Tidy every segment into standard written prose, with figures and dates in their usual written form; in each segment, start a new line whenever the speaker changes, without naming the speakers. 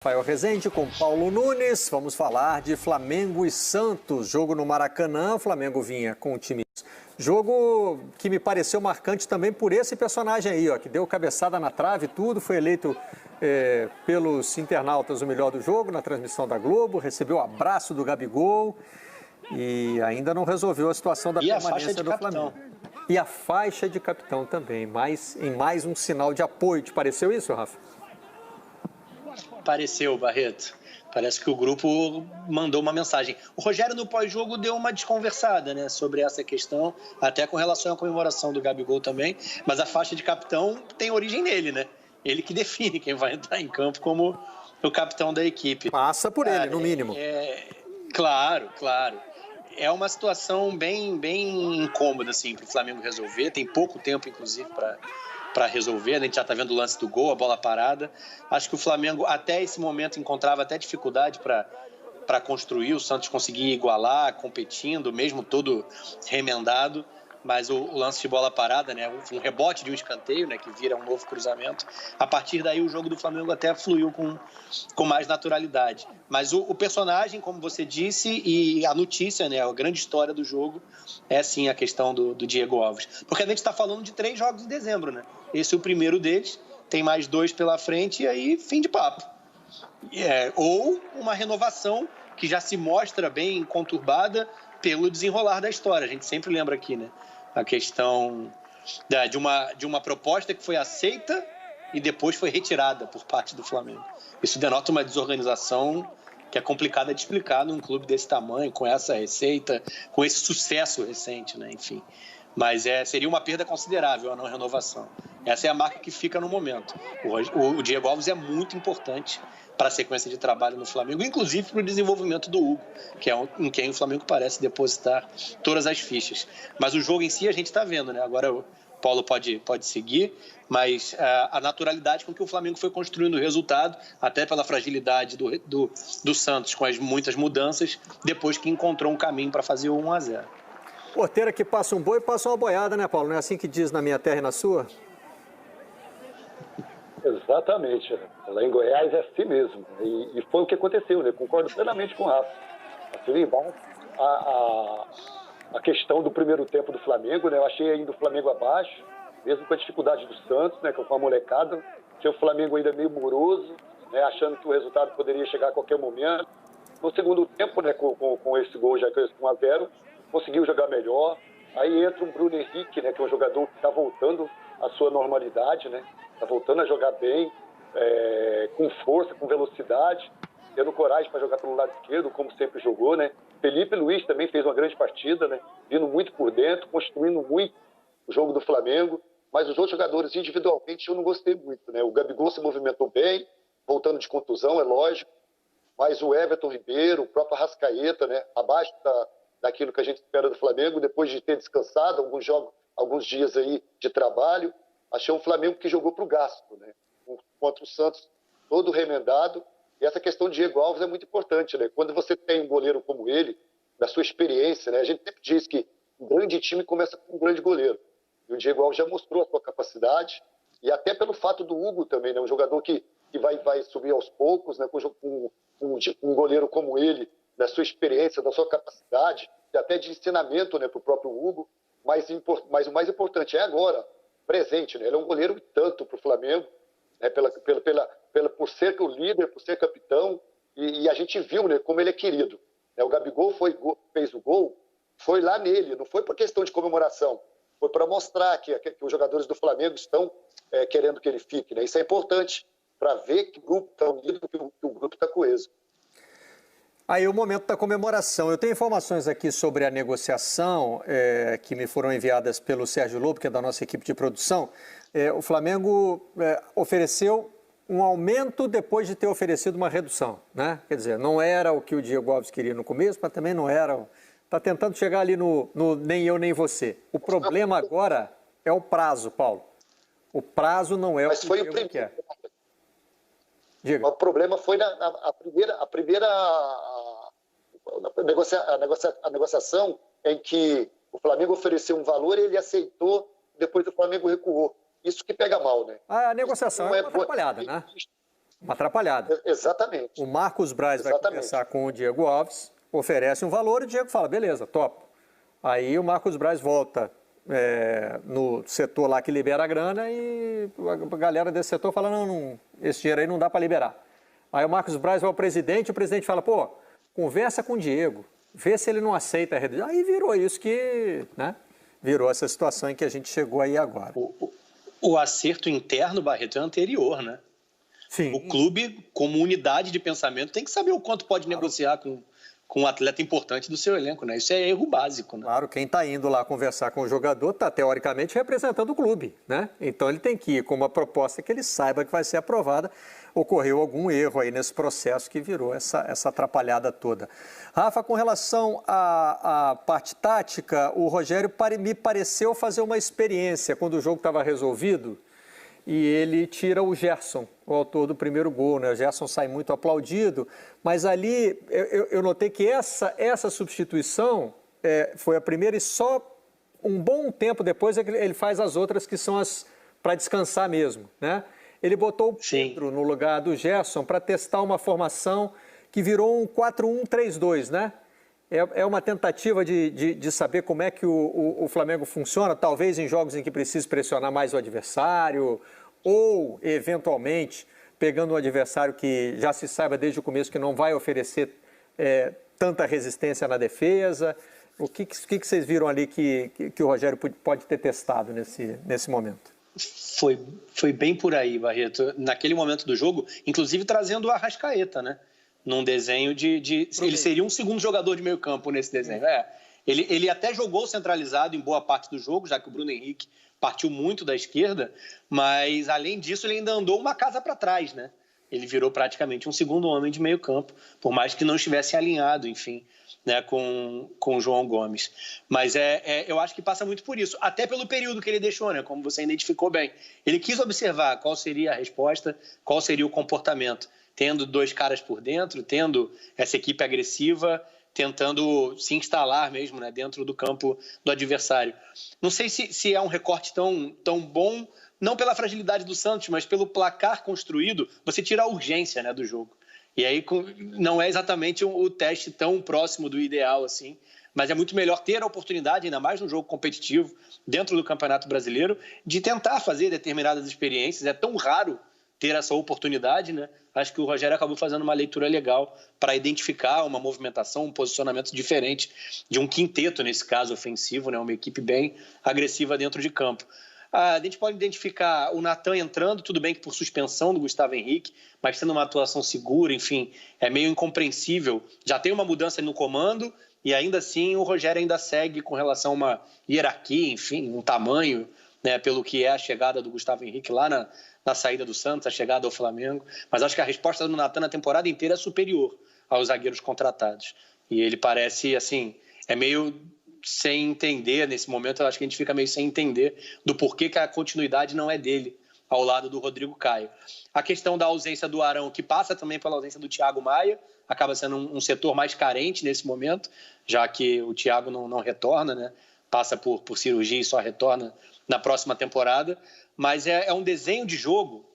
Rafael Rezende com Paulo Nunes, vamos falar de Flamengo e Santos, jogo no Maracanã. O Flamengo vinha com o time. Jogo que me pareceu marcante também por esse personagem aí, ó, que deu cabeçada na trave, tudo, foi eleito pelos internautas o melhor do jogo na transmissão da Globo, recebeu o abraço do Gabigol e ainda não resolveu a situação da permanência do Flamengo. E a faixa de capitão também, em mais um sinal de apoio. Te pareceu isso, Rafa?
Pareceu, Barreto. Parece que o grupo mandou uma mensagem. O Rogério, no pós-jogo, deu uma desconversada, né, sobre essa questão, até com relação à comemoração do Gabigol também, mas a faixa de capitão tem origem nele, né? Ele que define quem vai entrar em campo como o capitão da equipe.
Passa por ele, no mínimo.
Claro. É uma situação bem incômoda, assim, para o Flamengo resolver. Tem pouco tempo, inclusive, para resolver. A gente já está vendo o lance do gol, a bola parada. Acho que o Flamengo, até esse momento, encontrava até dificuldade para construir. O Santos conseguia igualar, competindo, mesmo todo remendado. Mas o lance de bola parada, né, um rebote de um escanteio, né, que vira um novo cruzamento. A partir daí, o jogo do Flamengo até fluiu com mais naturalidade. Mas o personagem, como você disse, e a notícia, né, a grande história do jogo, é sim a questão do Diego Alves. Porque a gente está falando de 3 jogos em dezembro, né? Esse é o primeiro deles, tem mais 2 pela frente e aí fim de papo. Ou uma renovação que já se mostra bem conturbada pelo desenrolar da história. A gente sempre lembra aqui, né? A questão de uma proposta que foi aceita e depois foi retirada por parte do Flamengo. Isso denota uma desorganização que é complicada de explicar num clube desse tamanho, com essa receita, com esse sucesso recente, né? Enfim. Mas seria uma perda considerável a não renovação. Essa é a marca que fica no momento. O Diego Alves é muito importante para a sequência de trabalho no Flamengo, inclusive para o desenvolvimento do Hugo, que é em quem o Flamengo parece depositar todas as fichas. Mas o jogo em si a gente está vendo, né? Agora o Paulo pode seguir, mas a naturalidade com que o Flamengo foi construindo o resultado, até pela fragilidade do Santos com as muitas mudanças, depois que encontrou um caminho para fazer o 1-0.
Porteira que passa um boi, passa uma boiada, né, Paulo? Não é assim que diz na minha terra e na sua?
Exatamente. Lá em Goiás é assim mesmo. E foi o que aconteceu, né? Concordo plenamente com o Rafa. A questão do primeiro tempo do Flamengo, né? Eu achei ainda o Flamengo abaixo, mesmo com a dificuldade do Santos, né? Com a molecada. Tinha o Flamengo ainda meio moroso, né? Achando que o resultado poderia chegar a qualquer momento. No segundo tempo, né? Com esse gol já com 1-0, conseguiu jogar melhor. Aí entra o Bruno Henrique, né? Que é um jogador que está voltando à sua normalidade, né? Está voltando a jogar bem, com força, com velocidade, tendo coragem para jogar pelo lado esquerdo, como sempre jogou, né? Felipe Luiz também fez uma grande partida, né? Vindo muito por dentro, construindo muito o jogo do Flamengo, mas os outros jogadores individualmente eu não gostei muito, né? O Gabigol se movimentou bem, voltando de contusão, é lógico, mas o Everton Ribeiro, o próprio Arrascaeta, né? Abaixo daquilo que a gente espera do Flamengo, depois de ter descansado alguns dias aí de trabalho. Achei um Flamengo que jogou para o gasto, né? Contra o Santos, todo remendado. E essa questão de Diego Alves é muito importante, né? Quando você tem um goleiro como ele, da sua experiência, né? A gente sempre diz que um grande time começa com um grande goleiro. E o Diego Alves já mostrou a sua capacidade, e até pelo fato do Hugo também, né? Um jogador que vai subir aos poucos, né? Com um goleiro como ele, da sua experiência, da sua capacidade, e até de ensinamento, né? Para o próprio Hugo. Mas o mais importante é agora, presente, né? Ele é um goleiro e tanto para o Flamengo, né? Por ser o líder, por ser capitão, e a gente viu, né, como ele é querido, né? O Gabigol fez o gol, foi lá nele, não foi por questão de comemoração, foi para mostrar que os jogadores do Flamengo estão querendo que ele fique, né? Isso é importante para ver que o grupo está unido, que o grupo está coeso.
Aí o momento da comemoração. Eu tenho informações aqui sobre a negociação que me foram enviadas pelo Sérgio Lobo, que é da nossa equipe de produção. O Flamengo ofereceu um aumento depois de ter oferecido uma redução, né? Quer dizer, não era o que o Diego Alves queria no começo, mas também não era. Está tentando chegar ali no nem eu nem você. O problema agora é o prazo, Paulo. O prazo não é o que o Diego quer.
Diga. O problema foi a primeira negociação em que o Flamengo ofereceu um valor e ele aceitou, depois o Flamengo recuou. Isso que pega mal, né?
A negociação é uma atrapalhada, né? Uma atrapalhada.
Exatamente.
O Marcos Braz vai conversar com o Diego Alves, oferece um valor e o Diego fala, beleza, topo. Aí o Marcos Braz volta no setor lá que libera a grana e a galera desse setor fala, não, esse dinheiro aí não dá para liberar. Aí o Marcos Braz vai ao presidente e o presidente fala, pô, conversa com o Diego, vê se ele não aceita a redução. Aí virou isso que, né, virou essa situação em que a gente chegou aí agora.
O acerto interno, Barreto, é anterior, né?
Sim.
O clube, como unidade de pensamento, tem que saber o quanto pode negociar com um atleta importante do seu elenco, né? Isso é erro básico, né?
Claro, quem está indo lá conversar com o jogador está, teoricamente, representando o clube, né? Então ele tem que ir com uma proposta que ele saiba que vai ser aprovada. Ocorreu algum erro aí nesse processo que virou essa atrapalhada toda. Rafa, com relação à parte tática, o Rogério me pareceu fazer uma experiência quando o jogo estava resolvido e ele tira o Gerson, o autor do primeiro gol, né? O Gerson sai muito aplaudido, mas ali eu notei que essa substituição foi a primeira e só um bom tempo depois ele faz as outras que são as para descansar mesmo, né? Ele botou o Pedro no lugar do Gerson para testar uma formação que virou um 4-1-3-2, né? É uma tentativa de saber como é que o Flamengo funciona, talvez em jogos em que precise pressionar mais o adversário, ou, eventualmente, pegando um adversário que já se saiba desde o começo que não vai oferecer tanta resistência na defesa. O que vocês viram ali que o Rogério pode ter testado nesse momento?
Foi bem por aí, Barreto. Naquele momento do jogo, inclusive trazendo o Arrascaeta, né? Num desenho ele seria um segundo jogador de meio campo nesse desenho. Ele até jogou centralizado em boa parte do jogo, já que o Bruno Henrique partiu muito da esquerda, mas além disso ele ainda andou uma casa para trás, né? Ele virou praticamente um segundo homem de meio campo, por mais que não estivesse alinhado, enfim, né, com o João Gomes. Mas eu acho que passa muito por isso, até pelo período que ele deixou, né, como você identificou bem. Ele quis observar qual seria a resposta, qual seria o comportamento, tendo dois caras por dentro, tendo essa equipe agressiva, tentando se instalar mesmo, né, dentro do campo do adversário. Não sei se é um recorte tão bom, não pela fragilidade do Santos, mas pelo placar construído, você tira a urgência, né, do jogo. E aí não é exatamente o teste tão próximo do ideal assim, mas é muito melhor ter a oportunidade, ainda mais num jogo competitivo, dentro do Campeonato Brasileiro, de tentar fazer determinadas experiências. É tão raro ter essa oportunidade, né? Acho que o Rogério acabou fazendo uma leitura legal para identificar uma movimentação, um posicionamento diferente de um quinteto, nesse caso ofensivo, né? Uma equipe bem agressiva dentro de campo. A gente pode identificar o Natan entrando, tudo bem que por suspensão do Gustavo Henrique, mas tendo uma atuação segura, enfim, é meio incompreensível. Já tem uma mudança no comando e ainda assim o Rogério ainda segue com relação a uma hierarquia, enfim, um tamanho, né, pelo que é a chegada do Gustavo Henrique lá na saída do Santos, a chegada ao Flamengo. Mas acho que a resposta do Natan na temporada inteira é superior aos zagueiros contratados. E ele parece, assim, é meio sem entender, nesse momento eu acho que a gente fica meio sem entender do porquê que a continuidade não é dele ao lado do Rodrigo Caio. A questão da ausência do Arão, que passa também pela ausência do Thiago Maia, acaba sendo um setor mais carente nesse momento, já que o Thiago não retorna, né? Passa por cirurgia e só retorna na próxima temporada, mas é um desenho de jogo,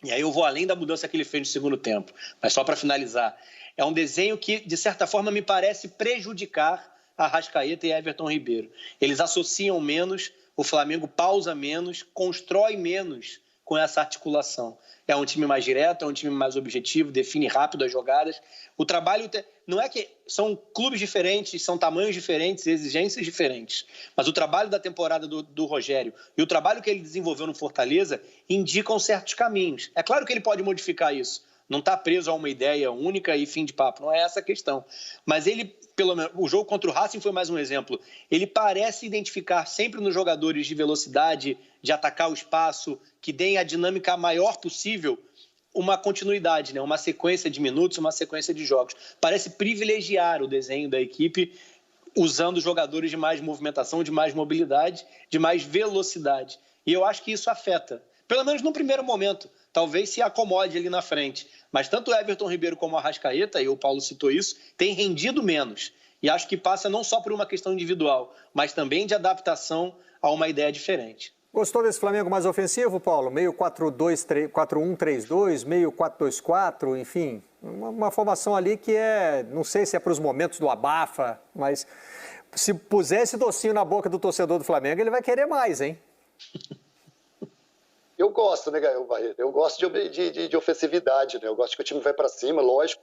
e aí eu vou além da mudança que ele fez no segundo tempo, mas só para finalizar, é um desenho que, de certa forma, me parece prejudicar Arrascaeta e Everton Ribeiro. Eles associam menos, o Flamengo pausa menos, constrói menos com essa articulação. É um time mais direto, é um time mais objetivo, define rápido as jogadas. O trabalho não é que são clubes diferentes, são tamanhos diferentes, exigências diferentes, mas o trabalho da temporada do Rogério e o trabalho que ele desenvolveu no Fortaleza indicam certos caminhos. É claro que ele pode modificar isso, não está preso a uma ideia única e fim de papo, não é essa a questão. Mas ele, pelo menos, o jogo contra o Racing foi mais um exemplo. Ele parece identificar sempre nos jogadores de velocidade, de atacar o espaço, que deem a dinâmica maior possível, uma continuidade, né? Uma sequência de minutos, uma sequência de jogos. Parece privilegiar o desenho da equipe usando jogadores de mais movimentação, de mais mobilidade, de mais velocidade. E eu acho que isso afeta, pelo menos no primeiro momento. Talvez se acomode ali na frente. Mas tanto o Everton Ribeiro como o Arrascaeta, e o Paulo citou isso, têm rendido menos. E acho que passa não só por uma questão individual, mas também de adaptação a uma ideia diferente.
Gostou desse Flamengo mais ofensivo, Paulo? Meio 4-1-3-2, meio 4-2-4, enfim. Uma formação ali que não sei se é para os momentos do abafa, mas se puser esse docinho na boca do torcedor do Flamengo, ele vai querer mais, hein?
Eu gosto, né, Gael Barreto? Eu gosto de ofensividade, né? Eu gosto que o time vai para cima, lógico.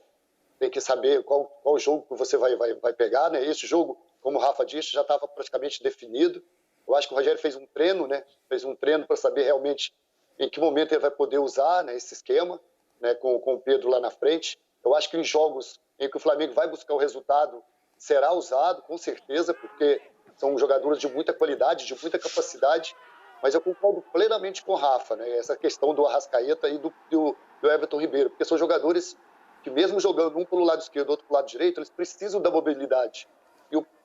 Tem que saber qual jogo que você vai pegar, né? Esse jogo, como o Rafa disse, já estava praticamente definido. Eu acho que o Rogério fez um treino, né? Fez um treino para saber realmente em que momento ele vai poder usar, né, esse esquema, né, com o Pedro lá na frente. Eu acho que em jogos em que o Flamengo vai buscar o resultado, será usado, com certeza, porque são jogadores de muita qualidade, de muita capacidade. Mas eu concordo plenamente com o Rafa, né? Essa questão do Arrascaeta e do Everton Ribeiro, porque são jogadores que mesmo jogando um pelo lado esquerdo, outro pelo lado direito, eles precisam da mobilidade.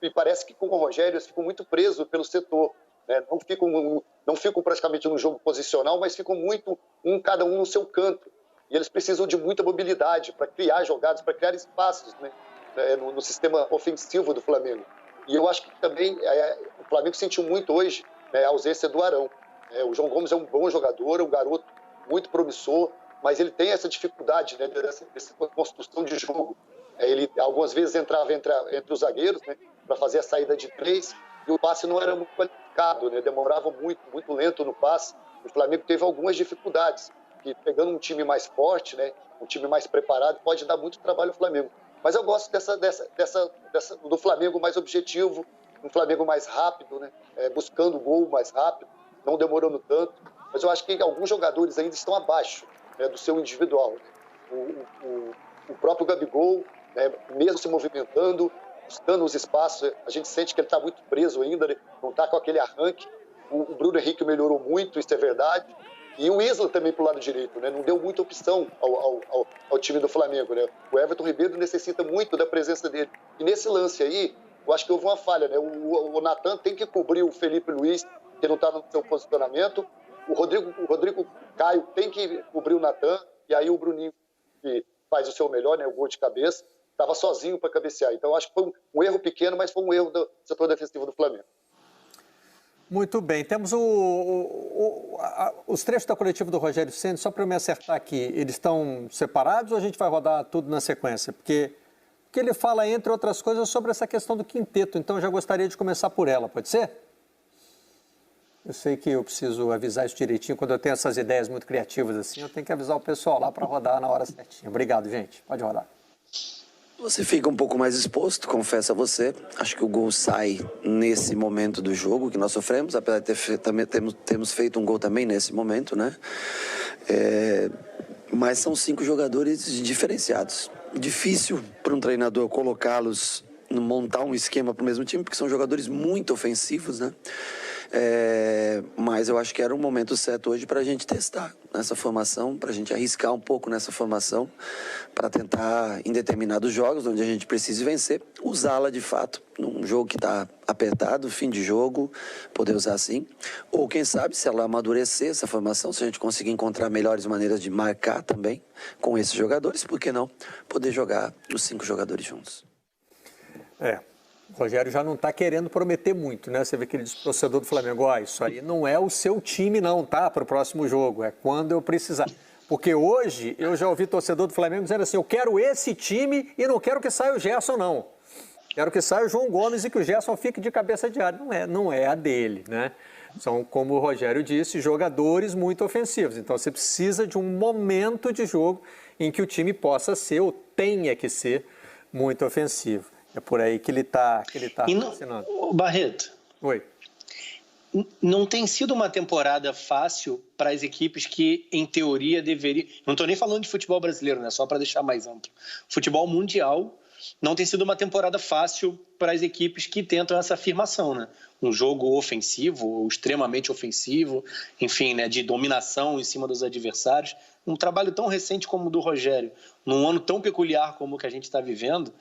E parece que com o Rogério eles ficam muito presos pelo setor, né? Não ficam praticamente no jogo posicional, mas ficam muito cada um no seu canto. E eles precisam de muita mobilidade para criar jogadas, para criar espaços, né? No sistema ofensivo do Flamengo. E eu acho que também o Flamengo sentiu muito hoje, né, a ausência do Arão. O João Gomes é um bom jogador, é um garoto muito promissor, mas ele tem essa dificuldade, né, dessa construção de jogo. Ele algumas vezes entrava entre os zagueiros, né, para fazer a saída de 3, e o passe não era muito qualificado, né, demorava muito lento no passe. O Flamengo teve algumas dificuldades, que pegando um time mais forte, né, um time mais preparado, pode dar muito trabalho ao Flamengo. Mas eu gosto do Flamengo mais objetivo, um Flamengo mais rápido, né, buscando o gol mais rápido, não demorando tanto. Mas eu acho que alguns jogadores ainda estão abaixo, né, do seu individual. O próprio Gabigol, né, mesmo se movimentando, buscando os espaços, a gente sente que ele está muito preso ainda, né, não está com aquele arranque. O Bruno Henrique melhorou muito, isso é verdade. E o Isla também para o lado direito, né, não deu muita opção ao time do Flamengo. Né. O Everton Ribeiro necessita muito da presença dele. E nesse lance aí, eu acho que houve uma falha. Né. O Natan tem que cobrir o Felipe Luiz, que não está no seu posicionamento. O Rodrigo Caio tem que cobrir o Natan. E aí o Bruninho, que faz o seu melhor, né, o gol de cabeça, estava sozinho para cabecear. Então, acho que foi um erro pequeno, mas foi um erro do setor defensivo do Flamengo.
Muito bem. Temos os trechos da coletiva do Rogério Ceni, só para eu me acertar aqui, eles estão separados ou a gente vai rodar tudo na sequência? Porque ele fala, entre outras coisas, sobre essa questão do quinteto. Então, eu já gostaria de começar por ela, pode ser? Eu sei que eu preciso avisar isso direitinho. Quando eu tenho essas ideias muito criativas assim, eu tenho que avisar o pessoal lá para rodar na hora certinha. Obrigado, gente. Pode rodar.
Você fica um pouco mais exposto, confesso a você. Acho que o gol sai nesse momento do jogo que nós sofremos, apesar de também temos feito um gol também nesse momento, né? Mas são 5 jogadores diferenciados. Difícil para um treinador colocá-los, montar um esquema para o mesmo time, porque são jogadores muito ofensivos, né? Mas eu acho que era um momento certo hoje para a gente testar nessa formação, para a gente arriscar um pouco nessa formação, para tentar, em determinados jogos, onde a gente precise vencer, usá-la de fato, num jogo que está apertado, fim de jogo, poder usar assim. Ou quem sabe, se ela amadurecer essa formação, se a gente conseguir encontrar melhores maneiras de marcar também com esses jogadores, por que não poder jogar os 5 jogadores juntos?
O Rogério já não está querendo prometer muito, né? Você vê que ele diz pro torcedor do Flamengo, isso aí não é o seu time não, tá? Para o próximo jogo, é quando eu precisar. Porque hoje eu já ouvi torcedor do Flamengo dizendo assim, eu quero esse time e não quero que saia o Gerson, não. Quero que saia o João Gomes e que o Gerson fique de cabeça de área. Não é a dele, né? São, como o Rogério disse, jogadores muito ofensivos. Então você precisa de um momento de jogo em que o time possa ser ou tenha que ser muito ofensivo. É por aí que ele está ensinando.
Barreto.
Oi.
Não tem sido uma temporada fácil para as equipes que, em teoria, deveriam... Não estou nem falando de futebol brasileiro, né? Só para deixar mais amplo. Futebol mundial não tem sido uma temporada fácil para as equipes que tentam essa afirmação, né? Um jogo ofensivo, ou extremamente ofensivo, enfim, né? De dominação em cima dos adversários. Um trabalho tão recente como o do Rogério, num ano tão peculiar como o que a gente está vivendo,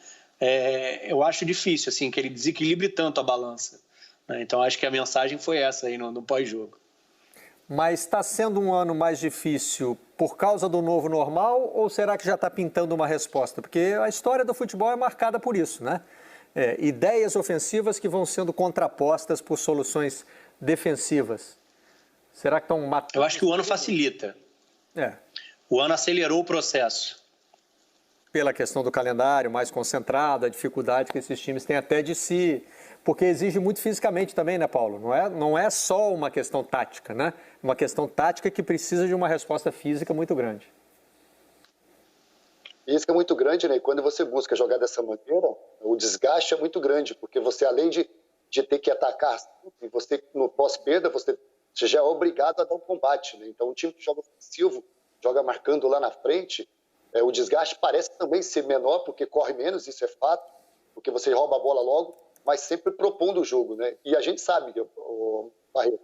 eu acho difícil, assim, que ele desequilibre tanto a balança. Né? Então, acho que a mensagem foi essa aí no pós-jogo.
Mas está sendo um ano mais difícil por causa do novo normal ou será que já está pintando uma resposta? Porque a história do futebol é marcada por isso, né? Ideias ofensivas que vão sendo contrapostas por soluções defensivas. Será que estão matando?
Eu acho que o ano facilita. O ano acelerou o processo.
Pela questão do calendário mais concentrado, a dificuldade que esses times têm até de se... Porque exige muito fisicamente também, né, Paulo? Não é só uma questão tática, né? Uma questão tática que precisa de uma resposta física muito grande.
Física muito grande, né? E quando você busca jogar dessa maneira, o desgaste é muito grande, porque você, além de ter que atacar, e você, no pós-perda, você já é obrigado a dar um combate, né? Então, o time que joga ofensivo, joga marcando lá na frente, o desgaste parece também ser menor, porque corre menos, isso é fato, porque você rouba a bola logo, mas sempre propondo o jogo, né? E a gente sabe, Barreto,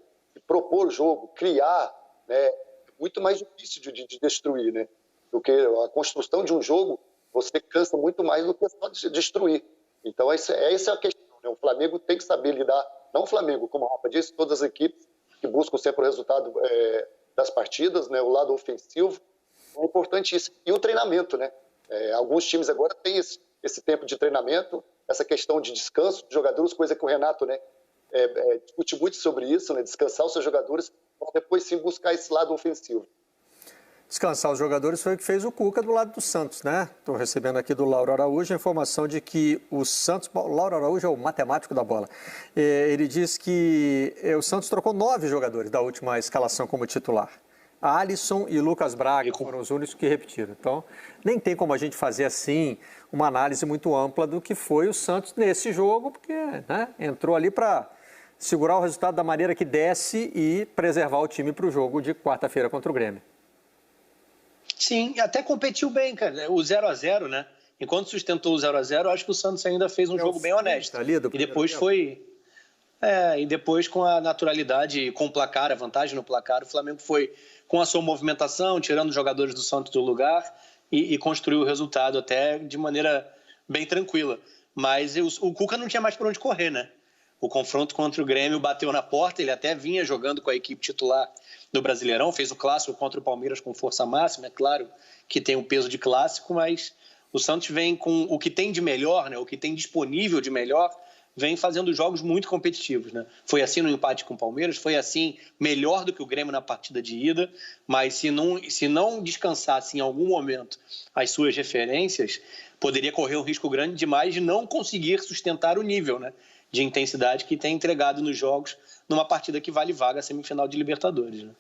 propor o jogo, criar, né, é muito mais difícil de destruir, né? Porque a construção de um jogo, você cansa muito mais do que só de destruir. Então, essa é a questão, né? O Flamengo tem que saber lidar, não o Flamengo, como o Rafa disse, todas as equipes que buscam sempre o resultado das partidas, né? O lado ofensivo, é importante isso. E o treinamento, né? Alguns times agora têm esse tempo de treinamento, essa questão de descanso de jogadores, coisa que o Renato, né, discute muito sobre isso, né? Descansar os seus jogadores para depois sim buscar esse lado ofensivo.
Descansar os jogadores foi o que fez o Cuca do lado do Santos, né? Estou recebendo aqui do Lauro Araújo a informação de que o Santos... Lauro Araújo é o matemático da bola. Ele diz que o Santos trocou 9 jogadores da última escalação como titular. Alisson e Lucas Braga foram os únicos que repetiram. Então, nem tem como a gente fazer assim uma análise muito ampla do que foi o Santos nesse jogo, porque, né, entrou ali para segurar o resultado da maneira que desce e preservar o time para o jogo de quarta-feira contra o Grêmio.
Sim, até competiu bem, cara. O 0-0, né? Enquanto sustentou o 0-0, acho que o Santos ainda fez um jogo bem honesto. E depois foi... e depois, com a naturalidade, com o placar, a vantagem no placar, o Flamengo foi com a sua movimentação, tirando os jogadores do Santos do lugar e construiu o resultado até de maneira bem tranquila. Mas o Cuca não tinha mais por onde correr, né? O confronto contra o Grêmio bateu na porta, ele até vinha jogando com a equipe titular do Brasileirão, fez o clássico contra o Palmeiras com força máxima, é claro que tem um peso de clássico, mas o Santos vem com o que tem de melhor, né? O que tem disponível de melhor, vem fazendo jogos muito competitivos, né? Foi assim no empate com o Palmeiras, foi assim melhor do que o Grêmio na partida de ida, mas se não descansasse em algum momento as suas referências, poderia correr um risco grande demais de não conseguir sustentar o nível, né, de intensidade que tem entregado nos jogos numa partida que vale vaga a semifinal de Libertadores, né?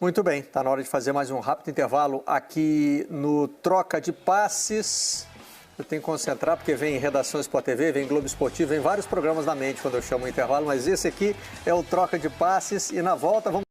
Muito bem, está na hora de fazer mais um rápido intervalo aqui no Troca de Passes. Eu tenho que concentrar porque vem Redação Sport TV, vem Globo Esportivo, vem vários programas na mente quando eu chamo o intervalo, mas esse aqui é o Troca de Passes e na volta vamos